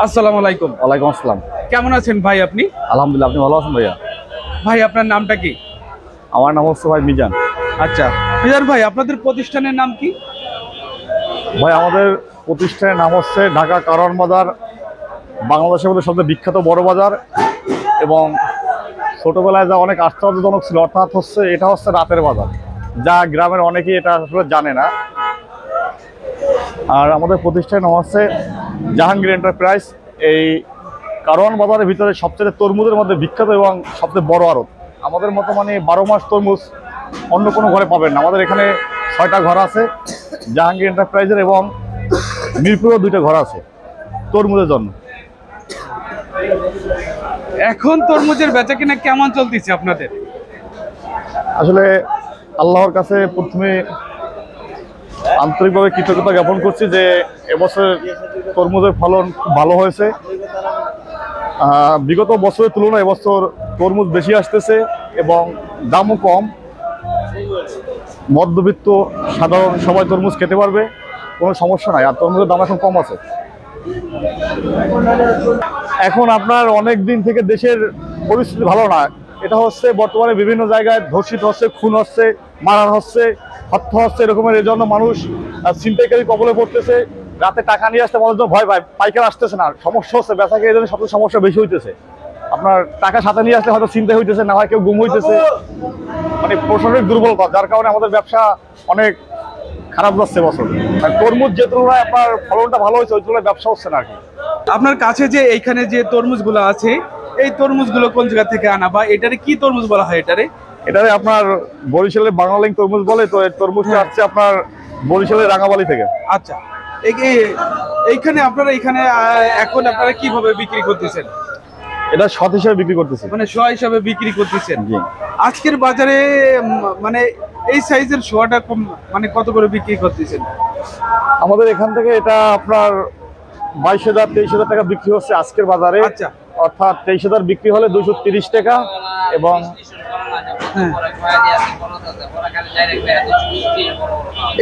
আসসালামু আলাইকুম। ওয়ালাইকুম আসসালাম। কেমন আছেন ভাই আপনি? আলহামদুলিল্লাহ, আপনি ভালো আছেন ভাইয়া? ভাই আপনার নামটা কি? আমার নাম হচ্ছে ভাই মিজান। আচ্ছা মিজান ভাই, আপনাদের প্রতিষ্ঠানের নাম কি? ভাই আমাদের প্রতিষ্ঠানের নাম হচ্ছে ঢাকা কারওয়ান বাজার, বাংলাদেশের মধ্যে সবচেয়ে বিখ্যাত বড় বাজার। এবং ছোটবেলায় যা অনেক আশ্চর্যজনক ছিল, অর্থাৎ হচ্ছে এটা হচ্ছে রাতের বাজার, যা গ্রামের অনেকেই এটা আসলে জানে না। আর আমাদের প্রতিষ্ঠানের নাম হচ্ছে জাহাঙ্গীর এন্টারপ্রাইজ। এই কারওয়ান বাজারের ভিতরে সবচেয়ে তরমুজের মধ্যে বিখ্যাত এবং সবচেয়ে বড় আড়ত। আমাদের মতো মানে 12 মাস তরমুজ অন্য কোনো ঘরে পাবেন না। আমাদের এখানে 6টা ঘর আছে জাহাঙ্গীর এন্টারপ্রাইজের, এবং মিরপুরেও 2টা ঘর আছে তরমুজের জন্য। এখন তরমুজের বেচা কিনা কেমন চলতেছে আপনাদের? আসলে আল্লাহর কাছে প্রথমে আন্তরিকভাবে কৃতজ্ঞতা জ্ঞাপন করছি যে এবছর তরমুজের ফলন খুব ভালো হয়েছে। বিগত বছরের তুলনায় এবছর তরমুজ বেশি আসতেছে এবং দামও কম। মধ্যবিত্ত সাধারণ সবাই তরমুজ খেতে পারবে, কোনো সমস্যা নাই। আর তরমুজের দাম এখন কম আছে। এখন আপনার অনেক দিন থেকে দেশের পরিস্থিতি ভালো না। এটা হচ্ছে বর্তমানে বিভিন্ন জায়গায় ধর্ষিত হচ্ছে, খুন হচ্ছে, মারার হচ্ছে, হত্যা হচ্ছে, এরকমের। এই জন্য মানুষ ছিনতাইকারী কবলে পড়তেছে। রাতে টাকা নিয়ে আসতে মানুষজন ভয় পায়, পাইকার আসতেছে না। সমস্যা হচ্ছে বেচাকে, এই জন্য সবচেয়ে সমস্যা বেশি হইতেছে। আপনার টাকা সাথে নিয়ে আসলে হয়তো ছিনতাই হইতেছে, না হয় কেউ গুম হইতেছে। মানে প্রশাসনিক দুর্বলতা, যার কারণে আমাদের ব্যবসা অনেক খারাপ যাচ্ছে বছর। তরমুজ যে তুলনায় আপনার ফলনটা ভালো হয়েছে, ওই তুলনায় ব্যবসা হচ্ছে না আর কি। আপনার কাছে যে এইখানে যে তরমুজগুলো আছে, এই তরমুজগুলো কোন জায়গা থেকে আনা, বা এটারে কি তরমুজ বলা হয়? এটারে আপনার বরিশালের বাংলালিং তরমুজ বলে। তো এই তরমুজটা আসছে আপনার বরিশালের রাঙাবালি থেকে। আচ্ছা, এইখানে আপনারা এখন আপনারা কিভাবে বিক্রি করতেছেন? এটা শত হিসাবে বিক্রি করতেছি। মানে শোয়া হিসাবে বিক্রি করতেছেন? জি। আজকের বাজারে মানে এই সাইজের শোয়াটা মানে কত করে বিক্রি করতেছেন? আমাদের এখান থেকে এটা আপনার 22,000-23,000 টাকা বিক্রি হচ্ছে আজকের বাজারে। আচ্ছা, অর্থাৎ 23,000 বিক্রি হলে 230 টাকা। এবং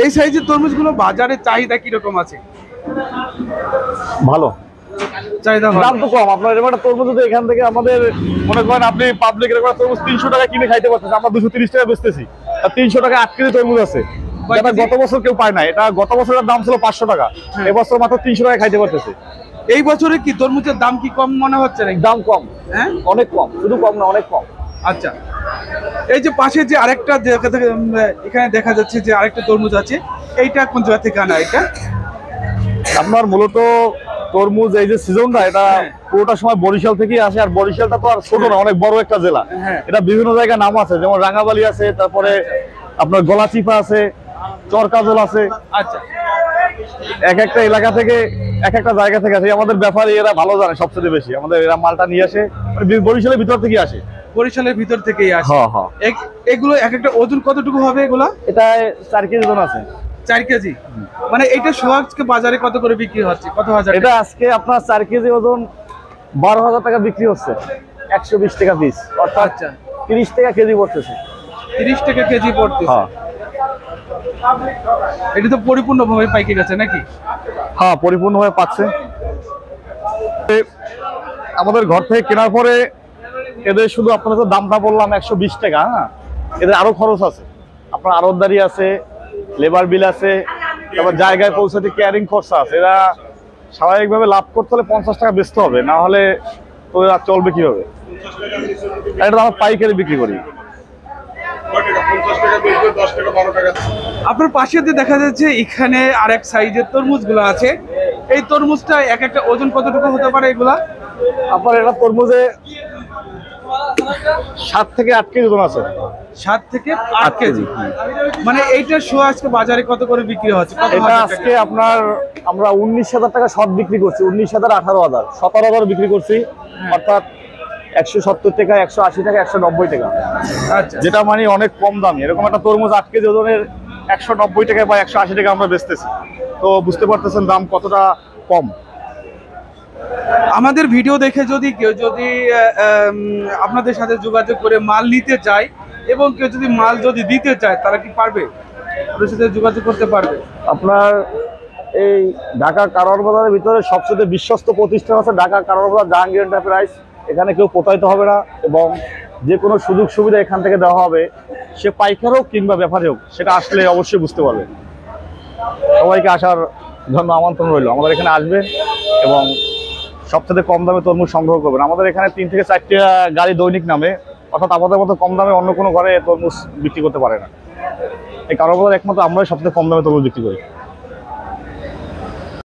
এই সাইজের তরমুজগুলো বাজারে চাহিদা কিরকম আছে? ভালো চাহিদা, দাম তো কম। আপনার এরকম একটা তরমুজ যদি এখান থেকে আমাদের মনে করেন আপনি পাবলিক এরকম তরমুজ 300 টাকা কিনে খাইতে পারতেছেন, আমরা 230 টাকা বেচতেছি। আর 300 টাকা 8 কেজি তরমুজ আছে, যেটা গত বছর কেউ পায় না। এটা গত বছরের দাম ছিল 500 টাকা, এবছর মাত্র 300 টাকা খাইতে পারতেছে। এই বছরে কি তরমুজের দাম কি কম মনে হচ্ছে নাকি? দাম কম, হ্যাঁ অনেক কম, শুধু কম না, অনেক কম। আচ্ছা, এই যে পাশে যে আরেকটা এখানে দেখা যাচ্ছে যে আরেকটা তরমুজ আছে, এইটা কোন জায়গা থেকে আনা? এটা আপনার মূলত তরমুজ এই যে সিজনটা, এটা পুরোটা সময় বরিশাল থেকেই আসে। আর বরিশালটা তো আর ছোট না, অনেক বড় একটা জেলা। এটা বিভিন্ন জায়গায় নাম আছে, যেমন রাঙাবালি আছে, তারপরে আপনার গলাচিপা আছে, চরকাজল আছে। আচ্ছা, এক একটা এলাকা থেকে এক একটা জায়গা থেকে আসে। আমাদের ব্যাপারে এরা ভালো জানে সবচেয়ে বেশি। আমাদের এরা মালটা নিয়ে আসে বরিশালের ভিতর থেকে আসে। বরিশালের ভিতর থেকেই আসে। হ্যাঁ হ্যাঁ। এগুলো এক একটা ওজন কতটুকু হবে এগুলা? এটা 4 কেজি ওজন আছে। 4 কেজি। মানে এইটা সোয়াজকে বাজারে কত করে বিক্রি হচ্ছে? কত হাজার? এটা আজকে আপনার 4 কেজি ওজন 12,000 টাকা বিক্রি হচ্ছে, 120 টাকা পিস। অর্থাৎ 30 টাকা কেজি পড়তেছে। 30 টাকা কেজি পড়তেছে। হ্যাঁ, এটা তো পরিপূর্ণভাবে পাইকে গেছে নাকি? হ্যাঁ, পরিপূর্ণভাবে পাচ্ছে। আমাদের ঘর থেকে কেনার পরে এদের শুধু আপনার তো দামটা বললাম 120 টাকা। হ্যাঁ, এদের আরো খরচ আছে। আপনার আড়তদারি আছে, লেবার বিল আছে, তারপর জায়গায় পৌঁছাতে ক্যারিং খরচা আছে। এরা স্বাভাবিকভাবে লাভ করতে হলে 50 টাকা বেচতে হবে, না হলে তো এরা চলবে কিভাবে? এটা আমরা পাইকারি বিক্রি করি। আপনার পাশে দেখা যাচ্ছে এখানে আরেক সাইজের তরমুজগুলো আছে। এই তরমুজটা এক একটা ওজন কতটুকু হতে পারে এগুলা? আপনার এটা তরমুজে 7 থেকে 8 কেজি ওজন আছে। 7 থেকে 8 কেজি। মানে এইটা শোয়া আজকে বাজারে কত করে বিক্রি হচ্ছে? এটা আজকে আপনার আমরা 19,000 টাকা শর্ট বিক্রি করছি। 19,000, 18,000, 17,000 বিক্রি করছি। অর্থাৎ 170 টাকা, 180 টাকা, 190 টাকা। আচ্ছা, যেটা মানে অনেক কম দামি। এরকম একটা তরমুজ 8 কেজি ওজনের 190 টাকা বা 180 টাকা আমরা বেচতেছি। তো বুঝতে পারতেছেন দাম কতটা কম। আমাদের ভিডিও দেখে কেউ যদি আপনাদের সাথে যোগাযোগ করে মাল নিতে চায়, এবং কেউ যদি মাল দিতে চায়, তারা কি পারবে? ওদের সাথে যোগাযোগ করতে পারবে? আপনার এই ঢাকা কারওয়ান বাজারের ভিতরে সবচেয়ে বিশ্বস্ত প্রতিষ্ঠান আছে ঢাকা কারওয়ান বাজার জাহাঙ্গীর এন্টারপ্রাইজ। এখানে কেউ প্রতারিত হবে না এবং যে কোনো সুযোগ সুবিধা এখান থেকে দেওয়া হবে, সে পাইকার হোক কিংবা ব্যাপারী হোক, সেটা আসলে অবশ্যই বুঝতে পারবে। সবাইকে আসার জন্য আমন্ত্রণ রইল, আমাদের এখানে আসবেন এবং সবচেয়ে কম দামে তরমুজ সংগ্রহ করবেন। আমাদের এখানে 3 থেকে 4টা গাড়ি দৈনিক নামে, অর্থাৎ আমাদের মতো কম দামে অন্য কোনো ঘরে তরমুজ বিক্রি করতে পারে না। এই কারওয়ান বাজার একমাত্র আমরাই সবচেয়ে কম দামে তরমুজ বিক্রি করি।